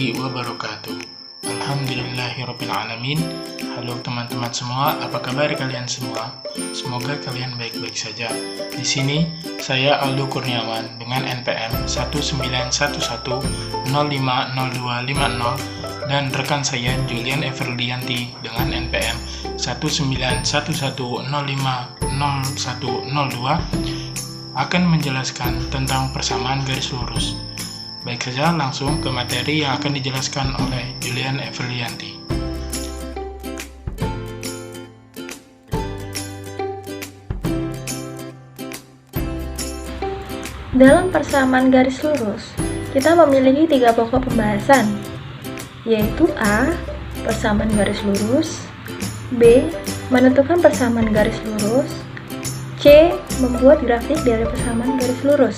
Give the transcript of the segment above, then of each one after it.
warahmatullahi wabarakatuh. Alhamdulillahirrabbilalamin. Halo teman-teman semua, apa kabar kalian semua? Semoga kalian baik-baik saja. Di sini saya Aldo Kurniawan dengan NPM 1911050250 dan rekan saya Julian Everdianti dengan NPM 1911050102 akan menjelaskan tentang persamaan garis lurus. Baik saja, langsung ke materi yang akan dijelaskan oleh Julian Everdianti. Dalam persamaan garis lurus, kita memiliki 3 pokok pembahasan, yaitu A. Persamaan garis lurus, B. Menentukan persamaan garis lurus, C. Membuat grafik dari persamaan garis lurus.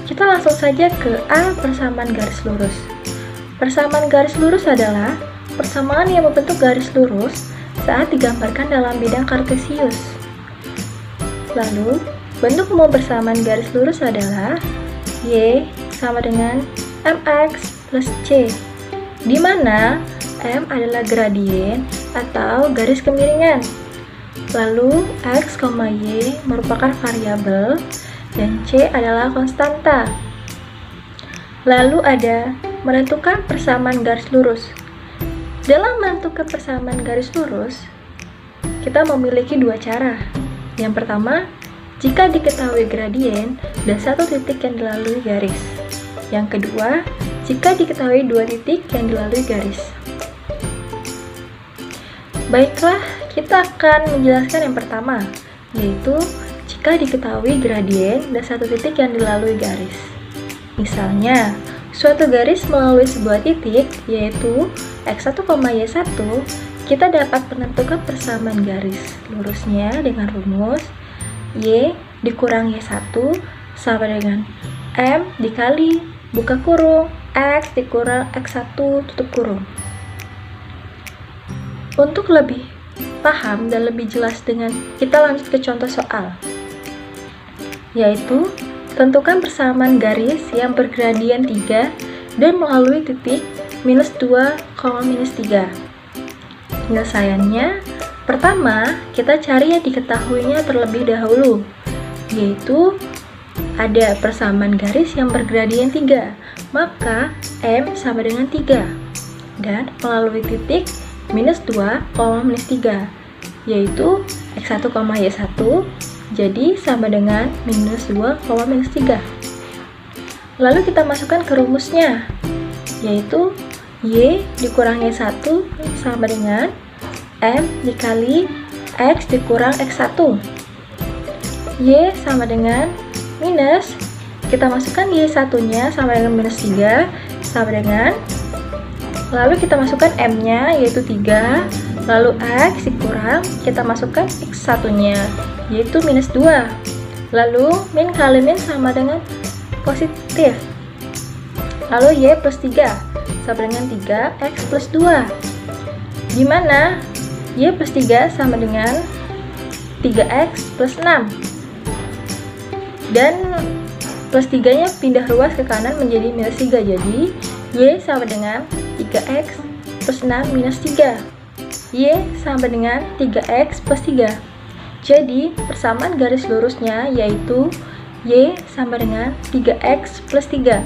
Kita langsung saja ke A. Persamaan garis lurus. Persamaan garis lurus adalah persamaan yang membentuk garis lurus saat digambarkan dalam bidang kartesius. Lalu, bentuk umum persamaan garis lurus adalah Y sama dengan MX plus C, di mana M adalah gradien atau garis kemiringan. Lalu, X, Y merupakan variabel dan C adalah konstanta. Lalu ada menentukan persamaan garis lurus. Dalam menentukan persamaan garis lurus, kita memiliki 2 cara. Yang pertama, jika diketahui gradien dan 1 titik yang dilalui garis. Yang kedua, jika diketahui 2 titik yang dilalui garis. Baiklah, kita akan menjelaskan yang pertama, yaitu jika diketahui gradien dan 1 titik yang dilalui garis. Misalnya, suatu garis melalui sebuah titik, yaitu x1, y1, kita dapat menentukan persamaan garis lurusnya dengan rumus y dikurang y1 sama dengan m dikali buka kurung x dikurang x1 tutup kurung. Untuk lebih paham dan lebih jelas kita lanjut ke contoh soal, yaitu tentukan persamaan garis yang bergradien 3 dan melalui titik minus 2, minus 3. Penyelesaiannya, pertama kita cari yang diketahuinya terlebih dahulu, yaitu ada persamaan garis yang bergradien 3, maka M sama dengan 3, dan melalui titik minus 2, minus 3, yaitu x1, y1, jadi sama dengan minus 2, minus 3. Lalu kita masukkan ke rumusnya, yaitu y dikurang y1 sama dengan m dikali x dikurang x1. Y sama dengan minus, kita masukkan y1 nya sama dengan minus 3 sama dengan, lalu kita masukkan m nya yaitu 3, lalu x dikurang, kita masukkan x1 nya yaitu minus 2, lalu min kali min sama dengan positif, lalu y plus 3 sama dengan 3x plus 2, di mana y plus 3 sama dengan 3x plus 6, dan plus 3 nya pindah ruas ke kanan menjadi minus 3, jadi y sama dengan 3x plus 6 minus 3, y sama dengan 3x plus 3. Jadi persamaan garis lurusnya yaitu y sama dengan 3x plus 3.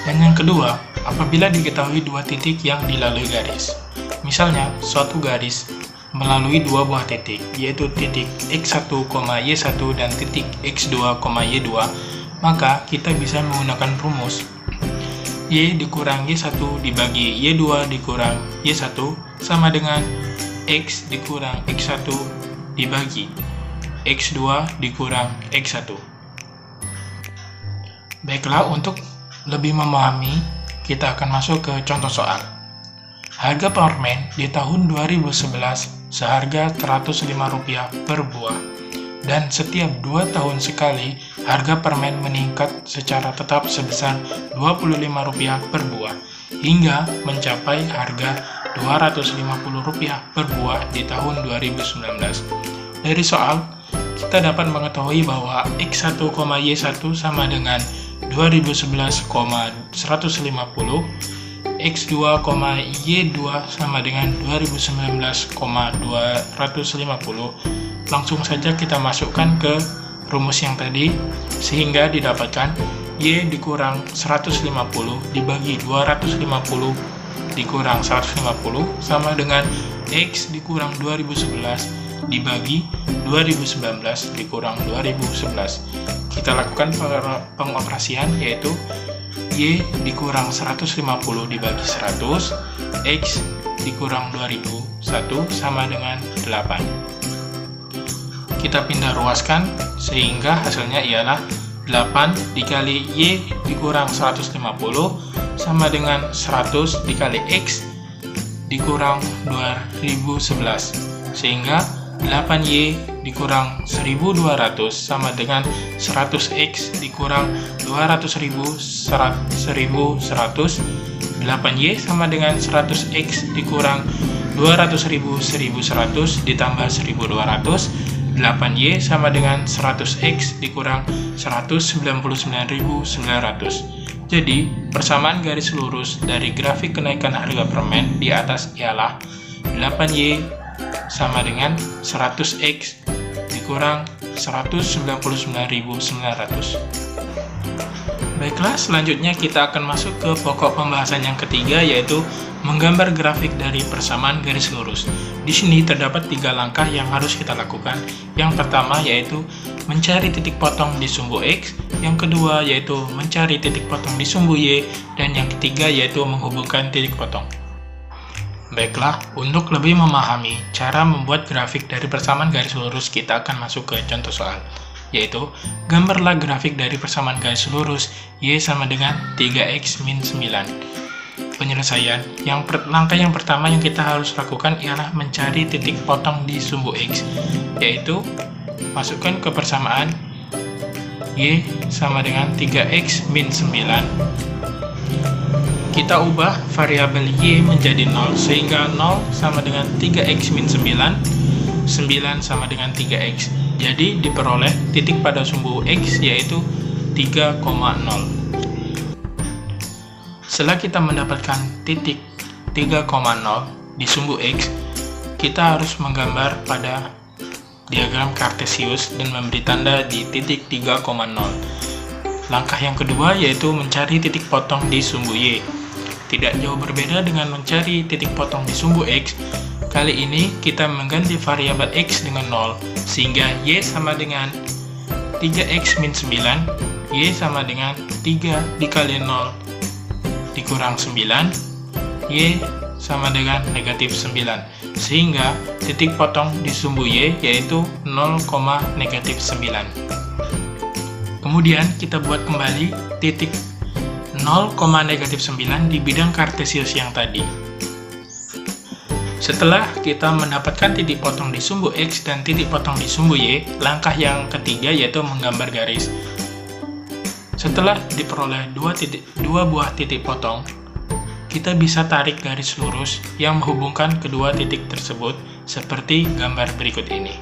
Dan yang kedua, apabila diketahui 2 titik yang dilalui garis. Misalnya, suatu garis melalui 2 buah titik, yaitu titik x1, y1 dan titik x2, y2, maka kita bisa menggunakan rumus y dikurang y1 dibagi y2 dikurang y1 sama dengan x dikurang x1 dibagi x2 dikurang x1. Baiklah, untuk lebih memahami, kita akan masuk ke contoh soal. Harga permen di tahun 2011 seharga Rp105 per buah, dan setiap 2 tahun sekali harga permen meningkat secara tetap sebesar Rp25 per buah, hingga mencapai harga Rp250 per buah di tahun 2019. Dari soal, kita dapat mengetahui bahwa X1,Y1 sama dengan 2011,150, X2,Y2 sama dengan 2019,250. Langsung saja kita masukkan ke rumus yang tadi, sehingga didapatkan Y dikurang 150 dibagi 250 dikurang 150 sama dengan X dikurang 2011 dibagi 2019 dikurang 2011. Kita lakukan pengoperasian, yaitu Y dikurang 150 dibagi 100, X dikurang 2001 sama dengan 8. Kita pindah ruaskan sehingga hasilnya ialah 8 dikali Y dikurang 150 sama dengan 100 dikali X dikurang 2011, sehingga 8Y dikurang 1200 sama dengan 100X dikurang 200.100. 8Y sama dengan 100X dikurang 200.100 ditambah 1200. 8Y sama dengan 100X dikurang 199.900. Jadi, persamaan garis lurus dari grafik kenaikan harga permen di atas ialah 8Y sama dengan 100X dikurang 199.900. Baiklah, selanjutnya kita akan masuk ke pokok pembahasan yang ketiga, yaitu menggambar grafik dari persamaan garis lurus. Di sini terdapat 3 langkah yang harus kita lakukan. Yang pertama yaitu mencari titik potong di sumbu X, yang kedua yaitu mencari titik potong di sumbu Y, dan yang ketiga yaitu menghubungkan titik potong. Baiklah, untuk lebih memahami cara membuat grafik dari persamaan garis lurus, kita akan masuk ke contoh soal, yaitu gambarlah grafik dari persamaan garis lurus Y sama dengan 3X min 9. Penyelesaian, langkah yang pertama yang kita harus lakukan ialah mencari titik potong di sumbu X, yaitu masukkan ke persamaan Y sama dengan 3X min 9. Kita ubah variabel Y menjadi 0, sehingga 0 sama dengan 3X min 9, 9 sama dengan 3X. Jadi diperoleh titik pada sumbu X yaitu 3,0. Setelah kita mendapatkan titik 3,0 di sumbu X, kita harus menggambar pada diagram Kartesius dan memberi tanda di titik 3,0. Langkah yang kedua yaitu mencari titik potong di sumbu Y. Tidak jauh berbeda dengan mencari titik potong di sumbu X. Kali ini kita mengganti variabel X dengan 0, sehingga Y sama dengan 3X min 9, Y sama dengan 3 dikali 0 dikurang 9, Y sama dengan negatif 9, sehingga titik potong di sumbu Y yaitu 0, negatif 9. Kemudian kita buat kembali titik 0, negatif 9 di bidang Kartesius yang tadi. Setelah kita mendapatkan titik potong di sumbu X dan titik potong di sumbu Y, langkah yang ketiga yaitu menggambar garis. Setelah diperoleh dua buah titik potong, kita bisa tarik garis lurus yang menghubungkan kedua titik tersebut seperti gambar berikut ini.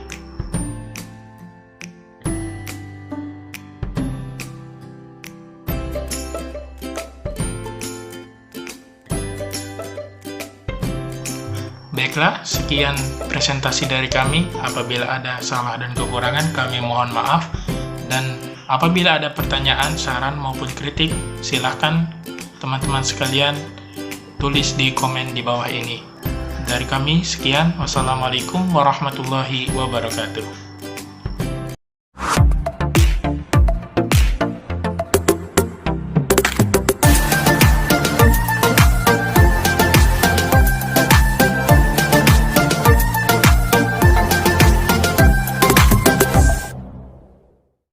Baiklah, sekian presentasi dari kami. Apabila ada salah dan kekurangan, kami mohon maaf. Dan apabila ada pertanyaan, saran maupun kritik, silahkan teman-teman sekalian tulis di komen di bawah ini. Dari kami, sekian. Wassalamualaikum warahmatullahi wabarakatuh.